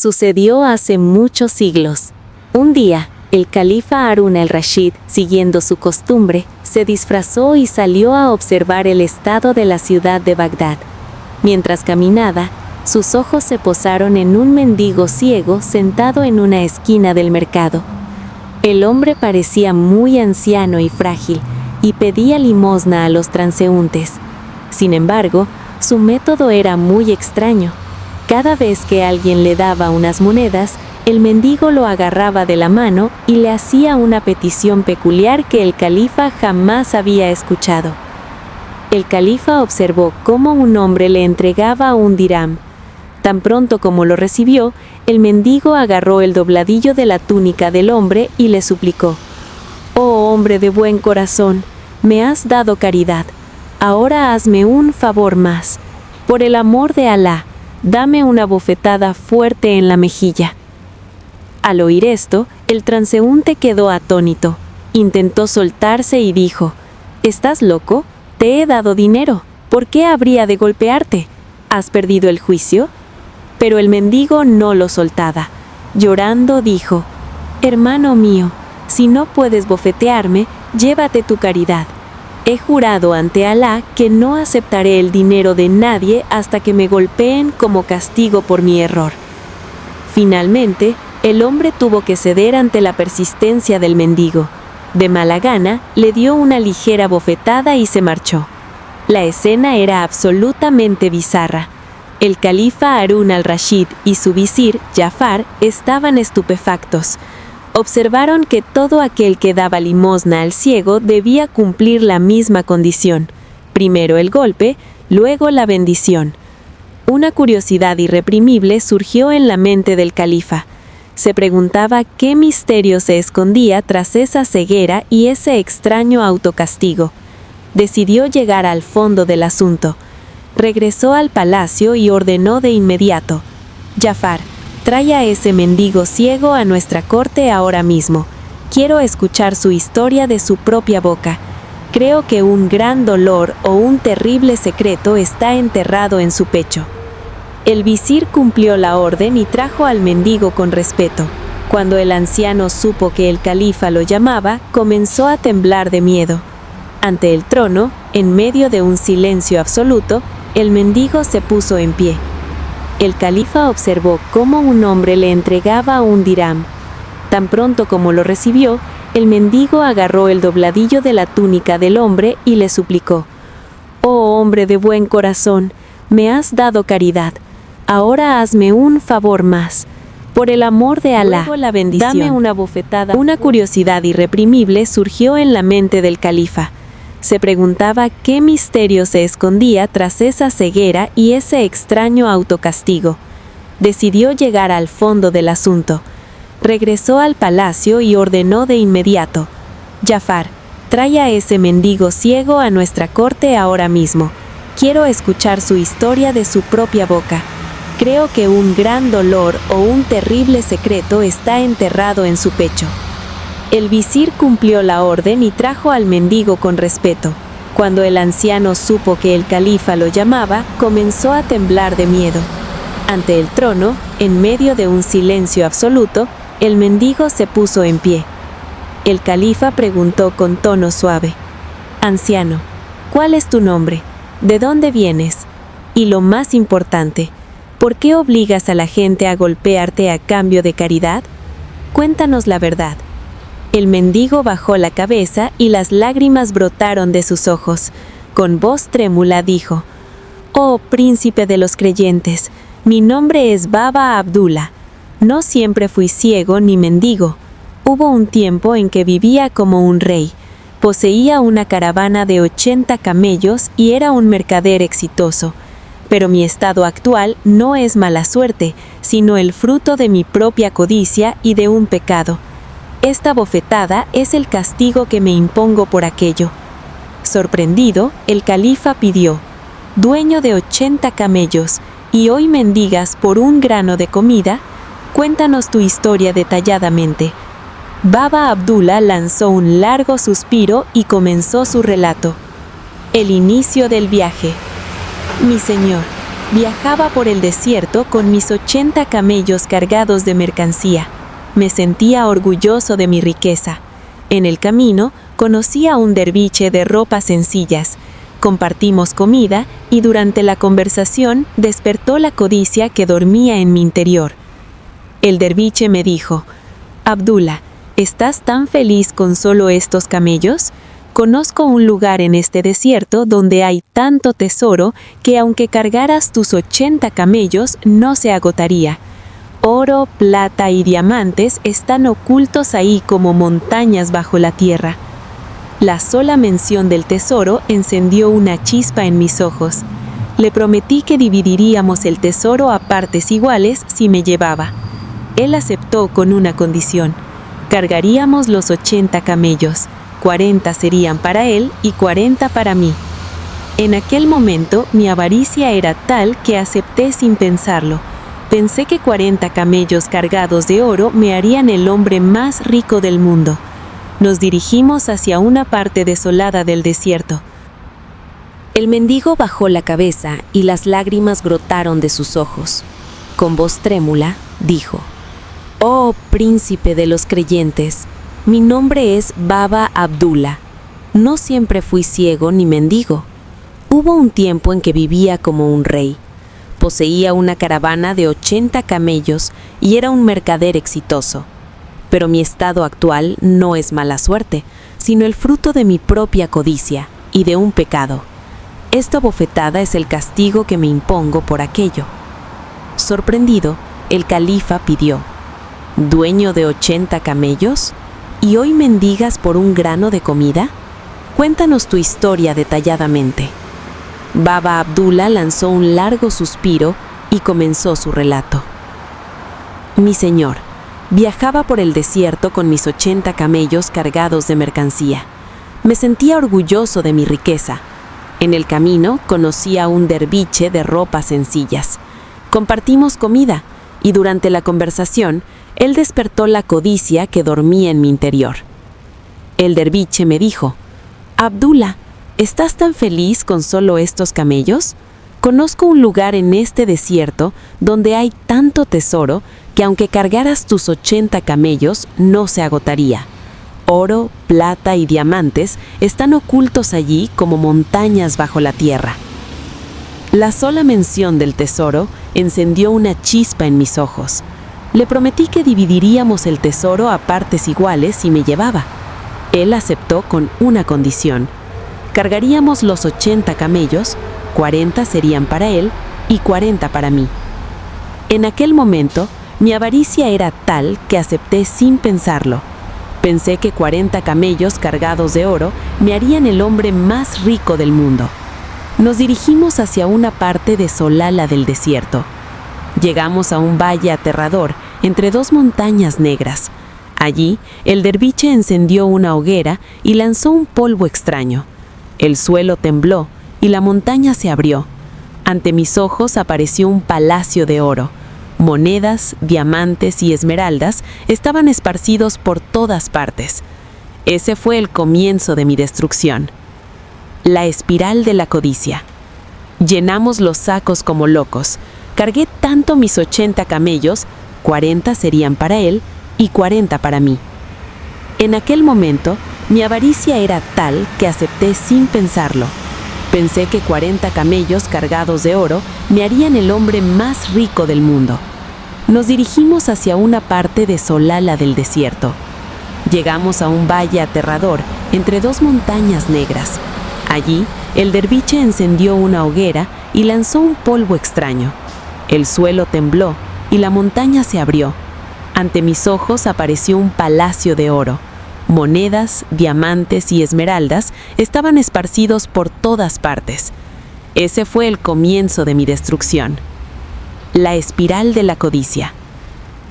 Sucedió hace muchos siglos. Un día, el califa Harún al-Rashid, siguiendo su costumbre, se disfrazó y salió a observar el estado de la ciudad de Bagdad. Mientras caminaba, sus ojos se posaron en un mendigo ciego sentado en una esquina del mercado. El hombre parecía muy anciano y frágil, y pedía limosna a los transeúntes. Sin embargo, su método era muy extraño. Cada vez que alguien le daba unas monedas, el mendigo lo agarraba de la mano y le hacía una petición peculiar que el califa jamás había escuchado. El califa observó cómo un hombre le entregaba un dirham. Tan pronto como lo recibió, el mendigo agarró el dobladillo de la túnica del hombre y le suplicó: «Oh hombre de buen corazón, me has dado caridad. Ahora hazme un favor más. Por el amor de Alá, dame una bofetada fuerte en la mejilla». Al oír esto, el transeúnte quedó atónito. Intentó soltarse y dijo: «¿Estás loco? Te he dado dinero. ¿Por qué habría de golpearte? ¿Has perdido el juicio?». Pero el mendigo no lo soltaba. Llorando dijo: «Hermano mío, si no puedes bofetearme, llévate tu caridad. He jurado ante Alá que no aceptaré el dinero de nadie hasta que me golpeen como castigo por mi error». Finalmente, el hombre tuvo que ceder ante la persistencia del mendigo. De mala gana, le dio una ligera bofetada y se marchó. La escena era absolutamente bizarra. El califa Harún al-Rashid y su visir, Jafar, estaban estupefactos. Observaron que todo aquel que daba limosna al ciego debía cumplir la misma condición: primero el golpe, luego la bendición. Una curiosidad irreprimible surgió en la mente del califa. Se preguntaba qué misterio se escondía tras esa ceguera y ese extraño autocastigo. Decidió llegar al fondo del asunto. Regresó al palacio y ordenó de inmediato: «Jafar, trae a ese mendigo ciego a nuestra corte ahora mismo. Quiero escuchar su historia de su propia boca. Creo que un gran dolor o un terrible secreto está enterrado en su pecho». El visir cumplió la orden y trajo al mendigo con respeto. Cuando el anciano supo que el califa lo llamaba, comenzó a temblar de miedo. Ante el trono, en medio de un silencio absoluto, el mendigo se puso en pie. El califa observó cómo un hombre le entregaba un dirham. Tan pronto como lo recibió, el mendigo agarró el dobladillo de la túnica del hombre y le suplicó: «Oh hombre de buen corazón, me has dado caridad. Ahora hazme un favor más. Por el amor de Alá, la bendición, dame una bofetada». Una curiosidad irreprimible surgió en la mente del califa. Se preguntaba qué misterio se escondía tras esa ceguera y ese extraño autocastigo. Decidió llegar al fondo del asunto. Regresó al palacio y ordenó de inmediato: «Jafar, trae a ese mendigo ciego a nuestra corte ahora mismo. Quiero escuchar su historia de su propia boca. Creo que un gran dolor o un terrible secreto está enterrado en su pecho». El visir cumplió la orden y trajo al mendigo con respeto. Cuando el anciano supo que el califa lo llamaba, comenzó a temblar de miedo. Ante el trono, en medio de un silencio absoluto, el mendigo se puso en pie. El califa preguntó con tono suave: «Anciano, ¿cuál es tu nombre? ¿De dónde vienes? Y lo más importante, ¿por qué obligas a la gente a golpearte a cambio de caridad? Cuéntanos la verdad». El mendigo bajó la cabeza y las lágrimas brotaron de sus ojos. Con voz trémula dijo: «Oh príncipe de los creyentes, mi nombre es Baba Abdullah. No siempre fui ciego ni mendigo. Hubo un tiempo en que vivía como un rey. Poseía una caravana de 80 camellos y era un mercader exitoso. Pero mi estado actual no es mala suerte, sino el fruto de mi propia codicia y de un pecado. Esta bofetada es el castigo que me impongo por aquello». Sorprendido, el califa pidió: «Dueño de 80 camellos, y hoy mendigas por un grano de comida, cuéntanos tu historia detalladamente». Baba Abdullah lanzó un largo suspiro y comenzó su relato. El inicio del viaje. «Mi señor, Viajaba por el desierto con mis 80 camellos cargados de mercancía. Me sentía orgulloso de mi riqueza. En el camino conocí a un derviche de ropas sencillas. Compartimos comida y durante la conversación despertó la codicia que dormía en mi interior. El derviche me dijo: «Abdullah, ¿estás tan feliz con solo estos camellos? Conozco un lugar en este desierto donde hay tanto tesoro que aunque cargaras tus 80 camellos no se agotaría. Oro, plata y diamantes están ocultos ahí como montañas bajo la tierra». La sola mención del tesoro encendió una chispa en mis ojos. Le prometí que dividiríamos el tesoro a partes iguales si me llevaba. Él aceptó con una condición: cargaríamos los 80 camellos. 40 serían para él y 40 para mí. En aquel momento mi avaricia era tal que acepté sin pensarlo. Pensé que 40 camellos cargados de oro me harían el hombre más rico del mundo. Nos dirigimos hacia una parte desolada del desierto. El mendigo bajó la cabeza y las lágrimas brotaron de sus ojos. Con voz trémula, dijo: «Oh, príncipe de los creyentes, mi nombre es Baba Abdullah. No siempre fui ciego ni mendigo. Hubo un tiempo en que vivía como un rey. Poseía una caravana de 80 camellos y era un mercader exitoso. Pero mi estado actual no es mala suerte, sino el fruto de mi propia codicia y de un pecado. Esta bofetada es el castigo que me impongo por aquello». Sorprendido, el califa pidió: «¿Dueño de 80 camellos? ¿Y hoy mendigas por un grano de comida? Cuéntanos tu historia detalladamente». Baba Abdullah lanzó un largo suspiro y comenzó su relato. «Mi señor, viajaba por el desierto con mis 80 camellos cargados de mercancía. Me sentía orgulloso de mi riqueza. En el camino conocí a un derviche de ropas sencillas. Compartimos comida y durante la conversación él despertó la codicia que dormía en mi interior. El derviche me dijo: «Abdullah, ¿estás tan feliz con solo estos camellos? Conozco un lugar en este desierto donde hay tanto tesoro que aunque cargaras tus 80 camellos no se agotaría. Oro, plata y diamantes están ocultos allí como montañas bajo la tierra». La sola mención del tesoro encendió una chispa en mis ojos. Le prometí que dividiríamos el tesoro a partes iguales si me llevaba. Él aceptó con una condición: cargaríamos los 80 camellos, 40 serían para él y 40 para mí. En aquel momento, mi avaricia era tal que acepté sin pensarlo. Pensé que 40 camellos cargados de oro me harían el hombre más rico del mundo. Nos dirigimos hacia una parte desolada del desierto. Llegamos a un valle aterrador entre dos montañas negras. Allí, el derviche encendió una hoguera y lanzó un polvo extraño. El suelo tembló y la montaña se abrió. Ante mis ojos apareció un palacio de oro. Monedas, diamantes y esmeraldas estaban esparcidos por todas partes. Ese fue el comienzo de mi destrucción. La espiral de la codicia. Llenamos los sacos como locos. Cargué tanto mis 80 camellos, 40 serían para él y 40 para mí. En aquel momento, mi avaricia era tal que acepté sin pensarlo. Pensé que 40 camellos cargados de oro me harían el hombre más rico del mundo. Nos dirigimos hacia una parte desolada del desierto. Llegamos a un valle aterrador entre dos montañas negras. Allí, el derviche encendió una hoguera y lanzó un polvo extraño. El suelo tembló y la montaña se abrió. Ante mis ojos apareció un palacio de oro. Monedas, diamantes y esmeraldas estaban esparcidos por todas partes. Ese fue el comienzo de mi destrucción. La espiral de la codicia.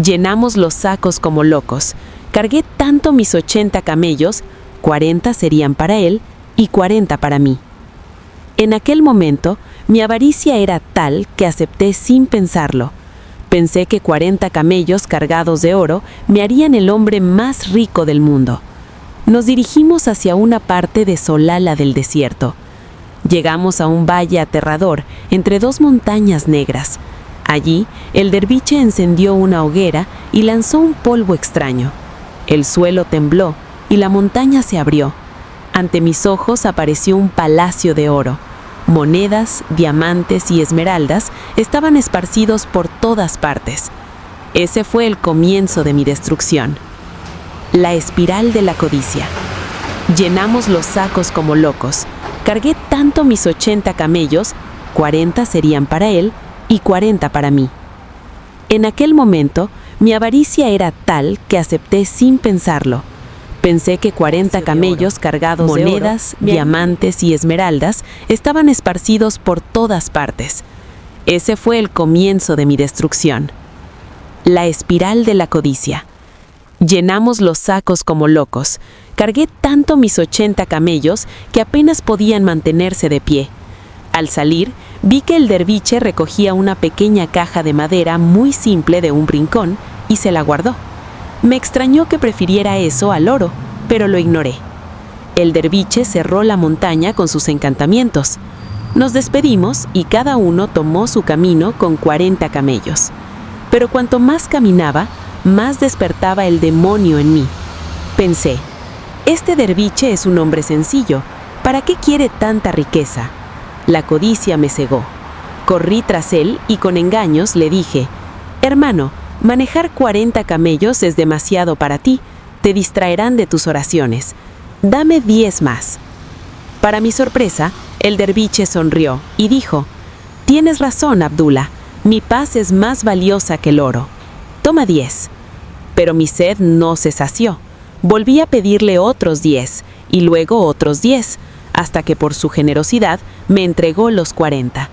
Llenamos los sacos como locos. Cargué tanto mis 80 camellos, 40 serían para él y 40 para mí. En aquel momento, mi avaricia era tal que acepté sin pensarlo. Pensé que 40 camellos cargados de oro me harían el hombre más rico del mundo. Nos dirigimos hacia una parte desolada del desierto. Llegamos a un valle aterrador entre dos montañas negras. Allí, el derviche encendió una hoguera y lanzó un polvo extraño. El suelo tembló y la montaña se abrió. Ante mis ojos apareció un palacio de oro. Monedas, diamantes y esmeraldas estaban esparcidos por todas partes. Ese fue el comienzo de mi destrucción. La espiral de la codicia. Llenamos los sacos como locos. Cargué tanto mis 80 camellos, 40 serían para él y 40 para mí. En aquel momento, mi avaricia era tal que acepté sin pensarlo. Pensé que 40 camellos cargados de monedas, diamantes y esmeraldas estaban esparcidos por todas partes. Ese fue el comienzo de mi destrucción. La espiral de la codicia. Llenamos los sacos como locos. Cargué tanto mis 80 camellos que apenas podían mantenerse de pie. Al salir, vi que el derviche recogía una pequeña caja de madera muy simple de un rincón y se la guardó. Me extrañó que prefiriera eso al oro, pero lo ignoré. El derviche cerró la montaña con sus encantamientos. Nos despedimos y cada uno tomó su camino con 40 camellos. Pero cuanto más caminaba, más despertaba el demonio en mí. Pensé, este derviche es un hombre sencillo, ¿para qué quiere tanta riqueza? La codicia me cegó. Corrí tras él y con engaños le dije, hermano, manejar 40 camellos es demasiado para ti, te distraerán de tus oraciones. Dame 10 más. Para mi sorpresa, el derviche sonrió y dijo, tienes razón, Abdullah, mi paz es más valiosa que el oro. Toma 10. Pero mi sed no se sació. Volví a pedirle otros 10 y luego otros 10, hasta que por su generosidad me entregó los 40.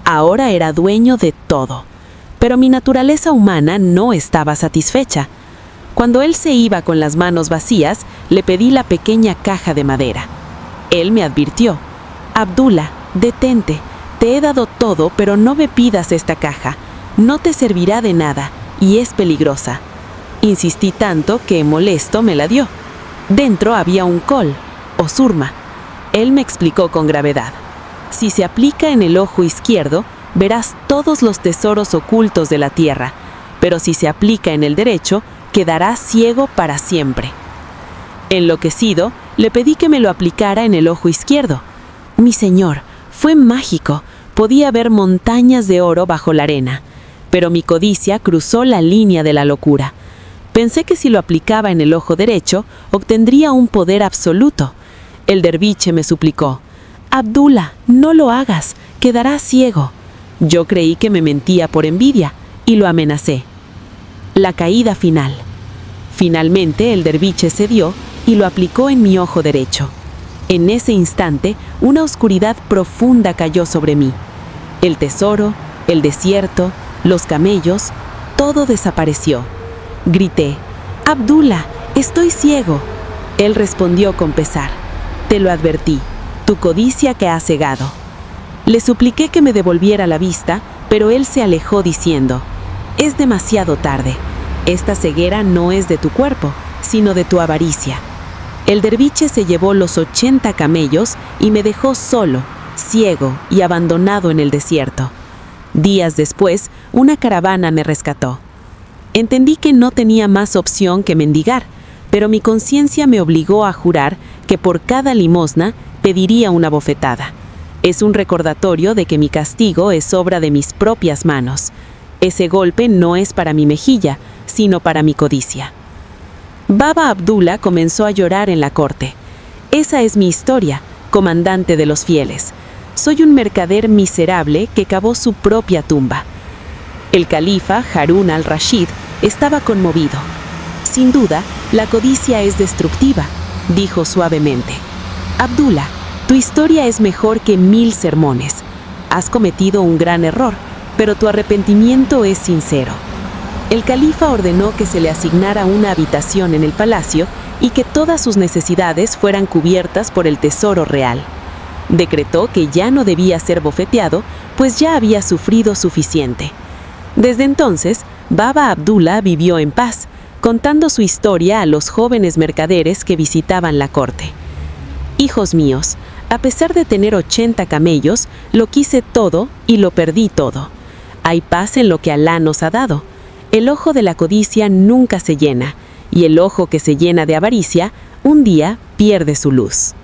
Ahora era dueño de todo. Pero mi naturaleza humana no estaba satisfecha. Cuando él se iba con las manos vacías, le pedí la pequeña caja de madera. Él me advirtió, Abdullah, detente, te he dado todo, pero no me pidas esta caja. No te servirá de nada y es peligrosa. Insistí tanto que, molesto, me la dio. Dentro había un col, o surma. Él me explicó con gravedad. Si se aplica en el ojo izquierdo, verás todos los tesoros ocultos de la tierra, pero si se aplica en el derecho, quedarás ciego para siempre. Enloquecido, le pedí que me lo aplicara en el ojo izquierdo. Mi señor, fue mágico, podía ver montañas de oro bajo la arena, pero mi codicia cruzó la línea de la locura. Pensé que si lo aplicaba en el ojo derecho, obtendría un poder absoluto. El derviche me suplicó, Abdullah, no lo hagas, quedarás ciego. Yo creí que me mentía por envidia y lo amenacé. La caída final. Finalmente el derviche cedió y lo aplicó en mi ojo derecho. En ese instante, una oscuridad profunda cayó sobre mí. El tesoro, el desierto, los camellos, todo desapareció. Grité, Abdullah, estoy ciego. Él respondió con pesar, te lo advertí, tu codicia que ha cegado. Le supliqué que me devolviera la vista, pero él se alejó diciendo, es demasiado tarde. Esta ceguera no es de tu cuerpo, sino de tu avaricia. El derviche se llevó los 80 camellos y me dejó solo, ciego y abandonado en el desierto. Días después, una caravana me rescató. Entendí que no tenía más opción que mendigar, pero mi conciencia me obligó a jurar que por cada limosna pediría una bofetada. Es un recordatorio de que mi castigo es obra de mis propias manos. Ese golpe no es para mi mejilla, sino para mi codicia. Baba Abdullah comenzó a llorar en la corte. Esa es mi historia, comandante de los fieles. Soy un mercader miserable que cavó su propia tumba. El califa Harún al-Rashid estaba conmovido. Sin duda, la codicia es destructiva, dijo suavemente. Abdullah, tu historia es mejor que 1000 sermones. Has cometido un gran error, pero tu arrepentimiento es sincero. El califa ordenó que se le asignara una habitación en el palacio y que todas sus necesidades fueran cubiertas por el tesoro real. Decretó que ya no debía ser bofeteado, pues ya había sufrido suficiente. Desde entonces, Baba Abdullah vivió en paz, contando su historia a los jóvenes mercaderes que visitaban la corte. Hijos míos, A pesar de tener 80 camellos, lo quise todo y lo perdí todo. Hay paz en lo que Alá nos ha dado. El ojo de la codicia nunca se llena, y el ojo que se llena de avaricia, un día pierde su luz.